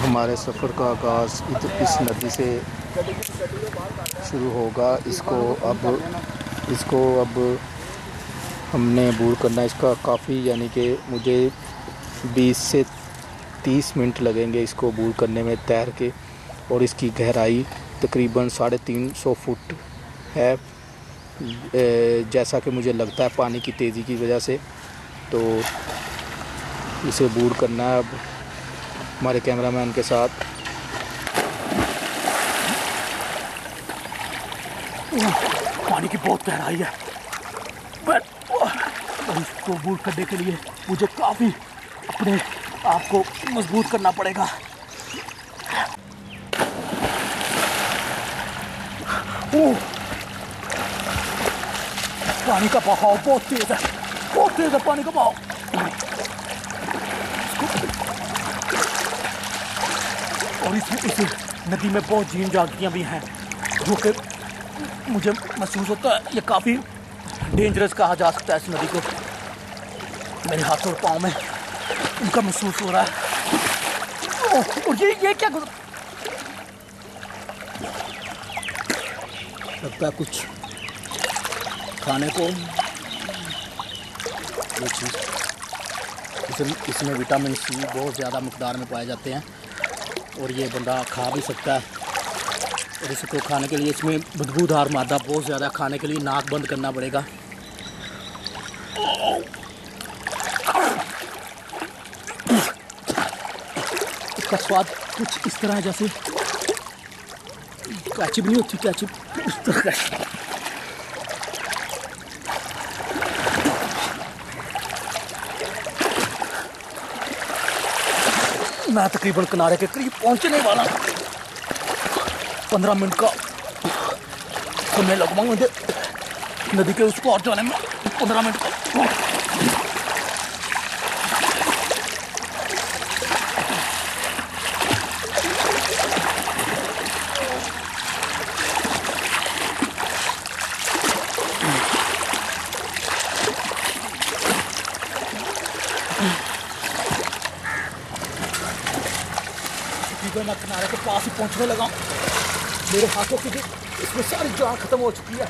हमारे सफ़र का आगाज़ इस नदी से शुरू होगा। इसको अब हमने अबूर करना है। इसका काफ़ी यानी कि मुझे 20 से 30 मिनट लगेंगे इसको अबूर करने में तैर के। और इसकी गहराई तकरीबन 350 फुट है, जैसा कि मुझे लगता है पानी की तेज़ी की वजह से। तो इसे अबूर करना है अब हमारे कैमरामैन के साथ। पानी की बहुत गहराई है और इसको अबूर करने के लिए मुझे काफ़ी अपने आप को मजबूत करना पड़ेगा। पानी का बहाव बहुत तेज है पानी का बहाव। और इस नदी में बहुत झील झांकियाँ भी हैं, जो कि मुझे महसूस होता है ये काफ़ी डेंजरस कहा जा सकता है। इस नदी को मेरे हाथ और पाँव में उनका महसूस हो रहा है। और ये क्या लगता है कुछ खाने को, ये चीज़ इसमें विटामिन सी बहुत ज़्यादा मकदार में पाए जाते हैं और ये बंदा खा भी सकता है। और इसको खाने के लिए इसमें बदबूदार मादा बहुत ज़्यादा, खाने के लिए नाक बंद करना पड़ेगा। इसका स्वाद कुछ इस तरह है जैसे कैचअप नहीं होती, कैचअप उस तरह। मैं तकरीबन किनारे के करीब पहुंचने वाला। 15 मिनट का समय लगभग मुझे नदी के उस पार जाने में। 15 मिनट का मैं किनारे के पास ही पहुंचने लगा। मेरे हाथों की भी इसमें सारी जान खत्म हो चुकी है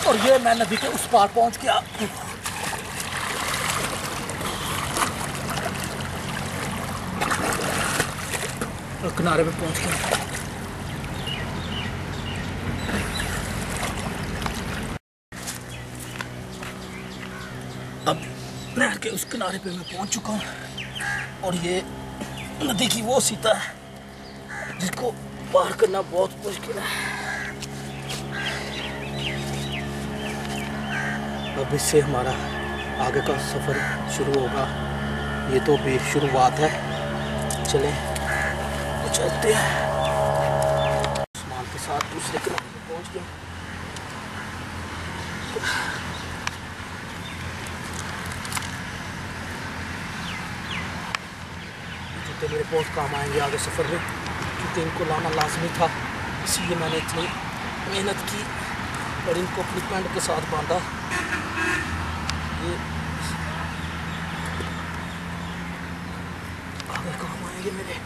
और ये मैं नदी के उस पार पहुंच गया। और किनारे में पहुंच गया। अब नहर के उस किनारे पे मैं पहुंच चुका हूं और ये नदी की वो सीता है जिसको पार करना बहुत मुश्किल है। अब इससे हमारा आगे का सफ़र शुरू होगा। ये तो भी शुरुआत है, चलें तो चलते हैं। सामान के साथ दूसरे किनारे पे पहुंच गए। तो मेरे बहुत काम आएंगे आगे सफ़र में, क्योंकि इनको लाना लाजमी था। इसलिए मैंने इतनी मेहनत की और इनको अपनी पैंट के साथ बांधा। ये आगे काम आएंगे मेरे।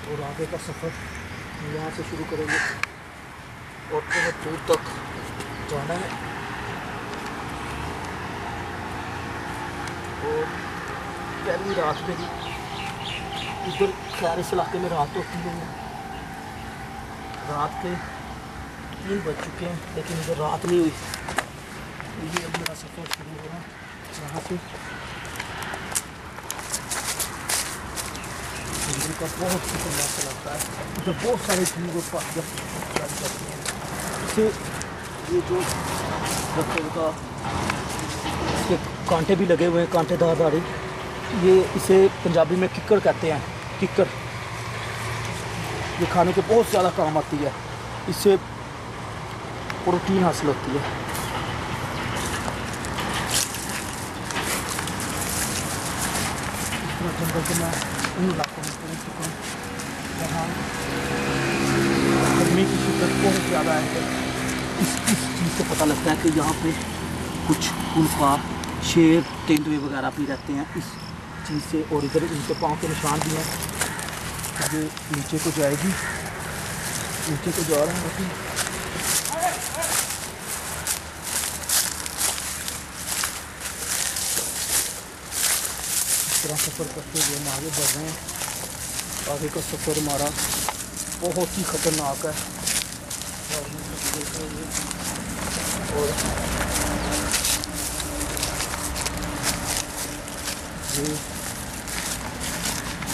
और आगे का सफ़र यहाँ से शुरू करेंगे और बहुत दूर तक जाना है। और पहली रात में ही इधर खैर इस इलाके में रात होती है। रात के 3 बज चुके हैं लेकिन इधर रात नहीं हुई। ये अब मेरा सफ़र शुरू हो रहा है यहाँ से। झील का बहुत खतरनाक से लगता है, इधर बहुत सारे झील और पहाड़ियाँ जाती हैं। इससे ये जो रस्ते का इसके कांटे भी लगे हुए हैं, कांटेदार दाढ़ी। ये इसे पंजाबी में किक्कर कहते हैं। किक्कर ये खाने के बहुत ज़्यादा काम आती है, इससे प्रोटीन हासिल होती है। जंगल के मैं उन इलाकों में पहुँच चुका हूँ जहाँ गर्मी की शिद्दत बहुत ज़्यादा है। इस चीज़ से पता लगता है कि यहाँ पे कुछ खूंखार शेर, तेंदुए वगैरह भी रहते हैं। इस चीज़ से, और इधर इनके पाँव के निशान भी हैं। ये नीचे को जाएगी, नीचे को जा रहे हैं अभी। इस तरह सफ़र करते हुए हम आगे बढ़ रहे हैं। आगे का सफ़र हमारा बहुत ही ख़तरनाक है। और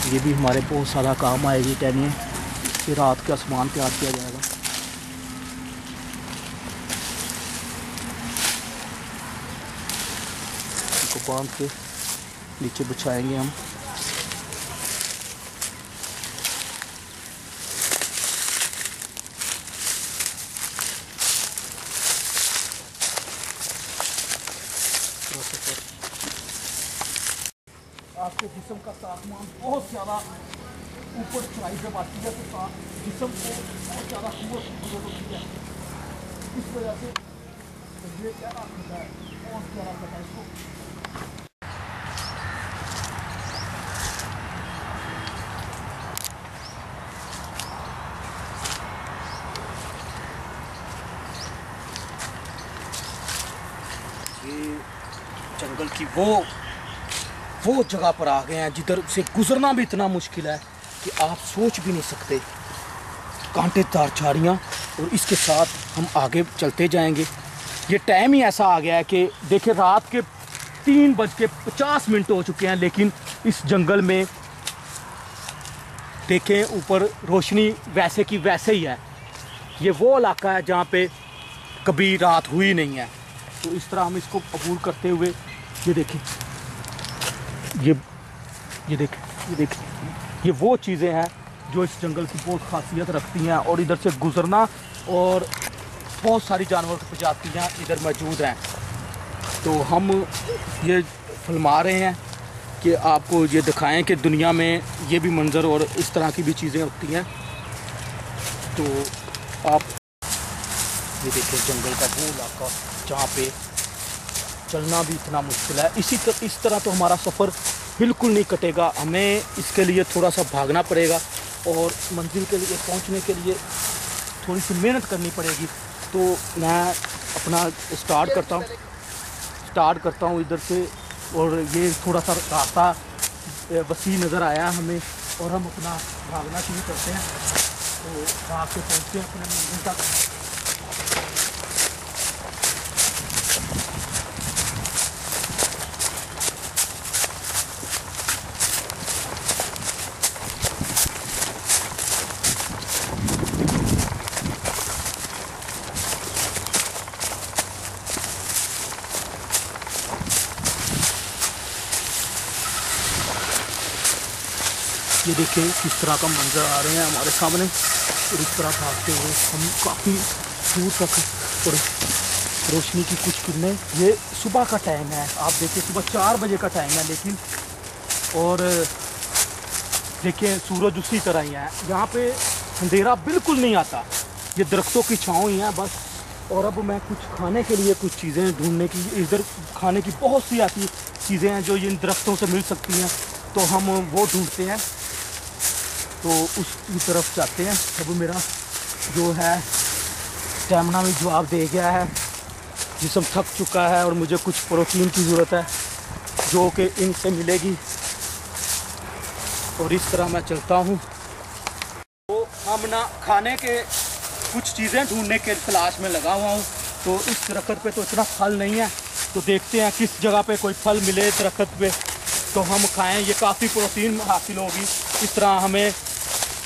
ये भी हमारे बहुत सारा काम आएगी टहनियाँ, फिर रात का सामान तैयार किया जाएगा। इसको बांध के नीचे बिछाएंगे हम। आपके जिस्म का तापमान बहुत ज़्यादा ऊपर चढ़ाई जब आती है तो जिस्म को बहुत ज़्यादा कुव्वत की जरूरत होती है। इस वजह से ये क्या होता है, बहुत ज़्यादा पता है इसको। ये जंगल की वो जगह पर आ गए हैं जिधर से गुजरना भी इतना मुश्किल है कि आप सोच भी नहीं सकते। कांटेदार झाड़ियाँ, और इसके साथ हम आगे चलते जाएंगे। ये टाइम ही ऐसा आ गया है कि देखिए रात के 3:50 हो चुके हैं, लेकिन इस जंगल में देखें ऊपर रोशनी वैसे की वैसे ही है। ये वो इलाका है जहाँ पे कभी रात हुई नहीं है। तो इस तरह हम इसको अबूर करते हुए, ये देखें, ये देखें, ये वो चीज़ें हैं जो इस जंगल की बहुत खासियत रखती हैं। और इधर से गुज़रना, और बहुत सारी जानवर की प्रजातियाँ इधर मौजूद हैं। तो हम ये फिल्मा रहे हैं कि आपको ये दिखाएं कि दुनिया में ये भी मंज़र और इस तरह की भी चीज़ें होती हैं। तो आप ये देखिए जंगल का वो इलाका जहाँ पे चलना भी इतना मुश्किल है। इस तरह तो हमारा सफ़र बिल्कुल नहीं कटेगा। हमें इसके लिए थोड़ा सा भागना पड़ेगा, और मंजिल के लिए पहुंचने के लिए थोड़ी सी मेहनत करनी पड़ेगी। तो मैं अपना स्टार्ट करता हूँ इधर से, और ये थोड़ा सा रास्ता वसी नज़र आया हमें, और हम अपना भागना शुरू करते हैं। तो भाग के पहुँचते हैं अपने मंजिल तक। ये देखिए किस तरह का मंजर आ रहे हैं हमारे सामने, और इस तरह भागते हुए हम काफ़ी दूर तक, और रोशनी की कुछ किरणें। ये सुबह का टाइम है, आप देखिए सुबह 4 बजे का टाइम है, लेकिन और देखिए सूरज उसी तरह ही है। यहाँ पे अंधेरा बिल्कुल नहीं आता, ये दरख्तों की छाँव ही है बस। और अब मैं कुछ खाने के लिए कुछ चीज़ें ढूंढने की, इधर खाने की बहुत सी ऐसी चीज़ें हैं जो इन दरख्तों से मिल सकती हैं, तो हम वो ढूंढते हैं। तो उसकी तरफ जाते हैं। अब मेरा जो है स्टैमिना भी जवाब दे गया है, जिस्म थक चुका है, और मुझे कुछ प्रोटीन की ज़रूरत है जो कि इनसे मिलेगी, और इस तरह मैं चलता हूँ। तो हम ना खाने के कुछ चीज़ें ढूंढने के तलाश में लगा हुआ हूँ। तो इस दरख्त पे तो इतना फल नहीं है, तो देखते हैं किस जगह पे कोई फल मिले दरख्त पे तो हम खाएं। ये काफ़ी प्रोटीन हासिल होगी, इस तरह हमें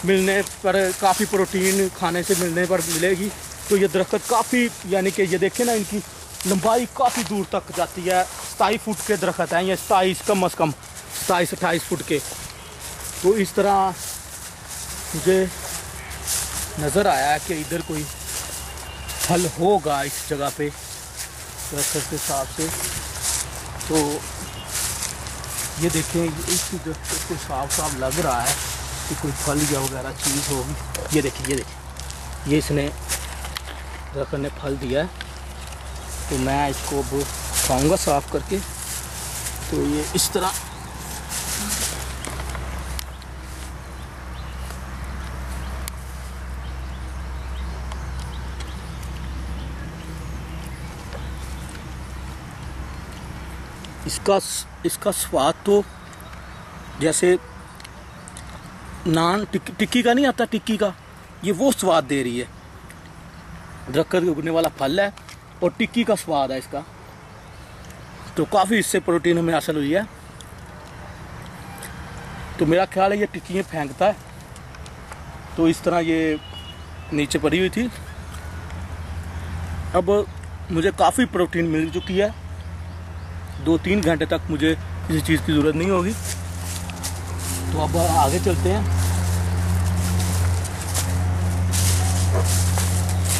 मिलने पर काफ़ी प्रोटीन खाने से मिलने पर मिलेगी। तो ये दरख्त काफ़ी, यानी कि ये देखें ना, इनकी लंबाई काफ़ी दूर तक जाती है। 27 फुट के दरख्त हैं ये, 27 कम से कम 27-28 फुट के। तो इस तरह मुझे नज़र आया कि इधर कोई फल होगा इस जगह पे दरख्त के हिसाब से। तो ये देखें, इस दरख्त को साफ लग रहा है कि कोई फल या वगैरह चीज़ होगी। ये देखिए, ये इसने दरख्त ने फल दिया है, तो मैं इसको अब खाऊंगा साफ़ करके। तो ये इस तरह इसका स्वाद तो जैसे नान टिक्की का नहीं आता, टिक्की का, ये वो स्वाद दे रही है। दरख्त के उगने वाला फल है और टिक्की का स्वाद है इसका, तो काफ़ी इससे प्रोटीन हमें हासिल हुई है। तो मेरा ख्याल है ये टिक्कियाँ फेंकता है, तो इस तरह ये नीचे पड़ी हुई थी। अब मुझे काफ़ी प्रोटीन मिल चुकी है, 2-3 घंटे तक मुझे किसी चीज़ की ज़रूरत नहीं होगी। तो अब आगे चलते हैं।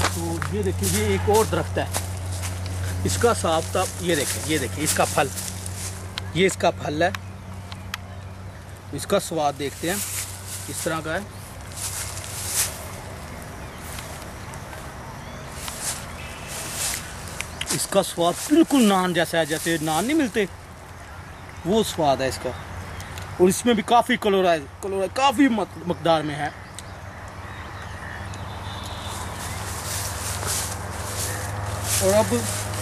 तो ये देखिए, ये एक और दरख्त है, इसका साफ साफ ये देखें इसका फल, ये इसका फल है। इसका स्वाद देखते हैं किस तरह का है। इसका स्वाद बिल्कुल नान जैसा है, जैसे नान नहीं मिलते वो स्वाद है इसका। और इसमें भी काफ़ी क्लोराइड काफ़ी मकदार में है। और अब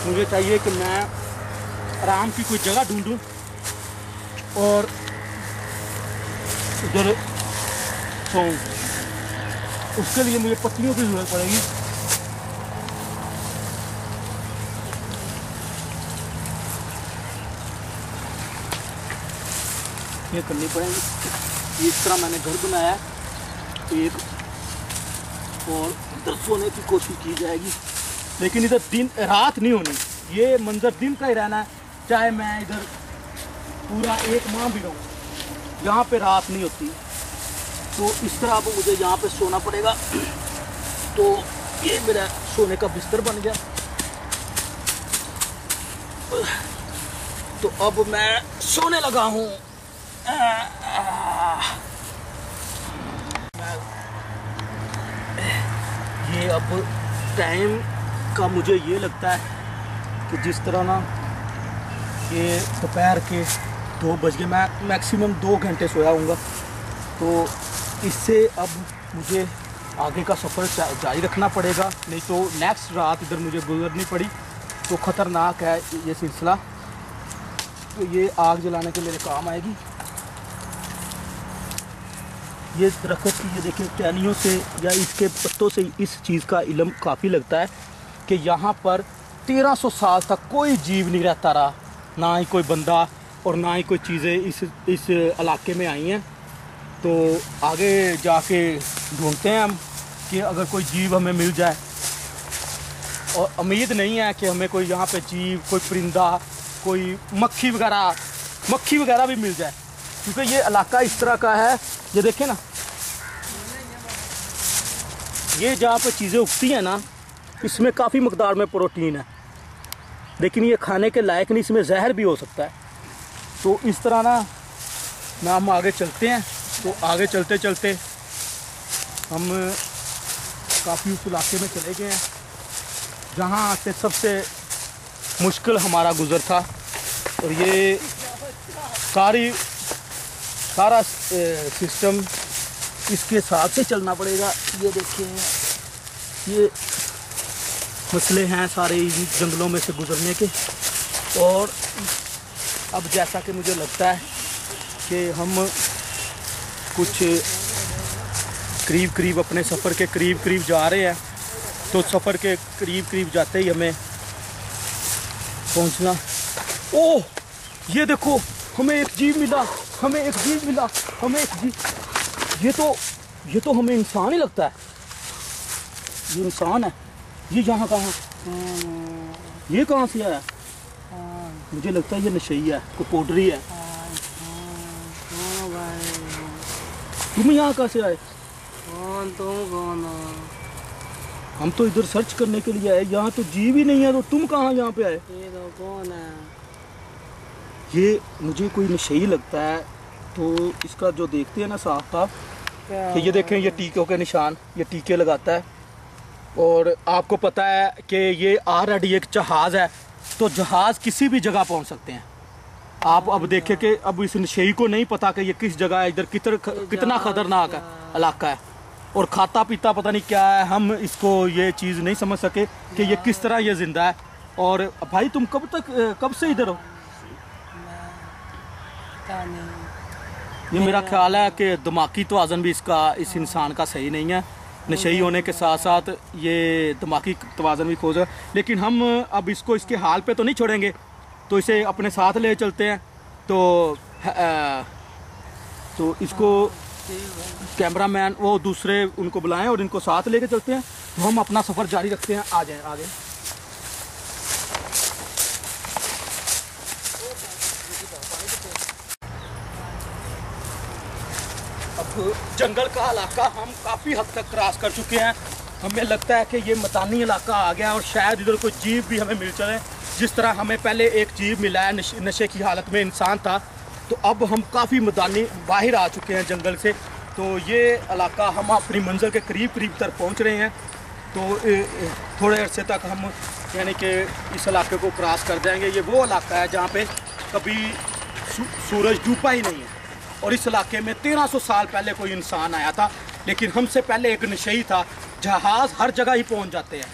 मुझे चाहिए कि मैं आराम की कोई जगह ढूंढूं और उधर सोऊं। उसके लिए मुझे पत्तियों की ज़रूरत पड़ेगी। ये करनी पड़ेगी। इस तरह मैंने घर बनाया है एक, और इधर सोने की कोशिश की जाएगी, लेकिन इधर दिन रात नहीं होनी, ये मंजर दिन का ही रहना है। चाहे मैं इधर पूरा 1 माह भी रहूँ, यहाँ पे रात नहीं होती। तो इस तरह अब मुझे यहाँ पे सोना पड़ेगा। तो ये मेरा सोने का बिस्तर बन गया। तो अब मैं सोने लगा हूँ। ये अब टाइम का मुझे ये लगता है कि जिस तरह ना ये दोपहर के 2 बज गए, मैं मैक्सिमम 2 घंटे सोया हूँगा। तो इससे अब मुझे आगे का सफ़र जारी रखना पड़ेगा, नहीं तो नेक्स्ट रात इधर मुझे गुजरनी पड़ी तो ख़तरनाक है ये सिलसिला। तो ये आग जलाने के मेरे काम आएगी। ये दरख्त की ये देखिए टहनियों से या इसके पत्तों से इस चीज़ का इल्म काफ़ी लगता है कि यहाँ पर 1300 साल तक कोई जीव नहीं रहता रहा, ना ही कोई बंदा और ना ही कोई चीज़ें इस इलाके में आई हैं। तो आगे जाके ढूंढते हैं हम कि अगर कोई जीव हमें मिल जाए, और उम्मीद नहीं है कि हमें कोई यहाँ पे जीव, कोई परिंदा, कोई मक्खी वगैरह भी मिल जाए, क्योंकि ये इलाका इस तरह का है। ये देखें ना, ये जहाँ पे चीज़ें उगती हैं ना, इसमें काफ़ी मकदार में प्रोटीन है, लेकिन ये खाने के लायक नहीं, इसमें जहर भी हो सकता है। तो इस तरह ना हम आगे चलते हैं। तो आगे चलते चलते हम काफ़ी उस इलाके में चले गए हैं जहाँ से सबसे मुश्किल हमारा गुज़र था। और ये सारा सिस्टम इसके साथ से चलना पड़ेगा। ये देखिए, ये मसले हैं सारे इन जंगलों में से गुज़रने के। और अब जैसा कि मुझे लगता है कि हम कुछ करीब अपने सफ़र के करीब जा रहे हैं, तो सफ़र के करीब जाते ही हमें पहुंचना। ओह, ये देखो, हमें एक जीव मिला। ये तो हमें इंसान ही लगता है। ये इंसान है। ये यहाँ कहाँ, ये कहाँ से आया? मुझे लगता है ये नशेई है, कोई पाउडरी है। तुम यहाँ कहाँ से आए? हम तो इधर सर्च करने के लिए आए, यहाँ तो जीव ही नहीं है, तो तुम कहाँ यहाँ पे आए? ये तो कौन है? ये मुझे कोई नशेई लगता है। तो इसका जो देखते हैं ना साफ कि ये देखें, ये टीकों के निशान, ये टीके लगाता है। और आपको पता है कि ये ऑलरेडी एक जहाज़ है, तो जहाज़ किसी भी जगह पहुंच सकते हैं। आप अब देखें कि अब इस नशेई को नहीं पता कि ये किस जगह है, इधर कितना ख़तरनाक है इलाका है, और खाता पीता पता नहीं क्या है। हम इसको ये चीज़ नहीं समझ सके कि ये किस तरह ये ज़िंदा है। और भाई तुम कब से इधर हो? पता नहीं। ये मेरा ख्याल है कि दिमागी तवाज़न भी इस इंसान का सही नहीं है। नशेई होने के साथ साथ ये दिमागी तवाज़न भी खो जाए। लेकिन हम अब इसको इसके हाल पे तो नहीं छोड़ेंगे, तो इसे अपने साथ ले चलते हैं। तो इसको कैमरामैन वो दूसरे उनको बुलाएं और इनको साथ लेके चलते हैं। तो हम अपना सफ़र जारी रखते हैं। आ जाएं आगे। अब जंगल का इलाका हम काफ़ी हद तक क्रॉस कर चुके हैं। हमें लगता है कि ये मैदानी इलाका आ गया और शायद इधर कोई जीव भी हमें मिल चले। जिस तरह हमें पहले एक जीव मिला है नशे की हालत में इंसान था, तो अब हम काफ़ी मैदानी बाहर आ चुके हैं जंगल से। तो ये इलाका हम अपनी मंजिल के करीब तक पहुंच रहे हैं। तो थोड़े अरसे तक हम यानी कि इस इलाके को क्रॉस कर जाएंगे। ये वो इलाका है जहाँ पे कभी सूरज डूबा ही नहीं है। और इस इलाके में 1300 साल पहले कोई इंसान आया था, लेकिन हमसे पहले एक नशेई था। जहाज़ हर जगह ही पहुँच जाते हैं।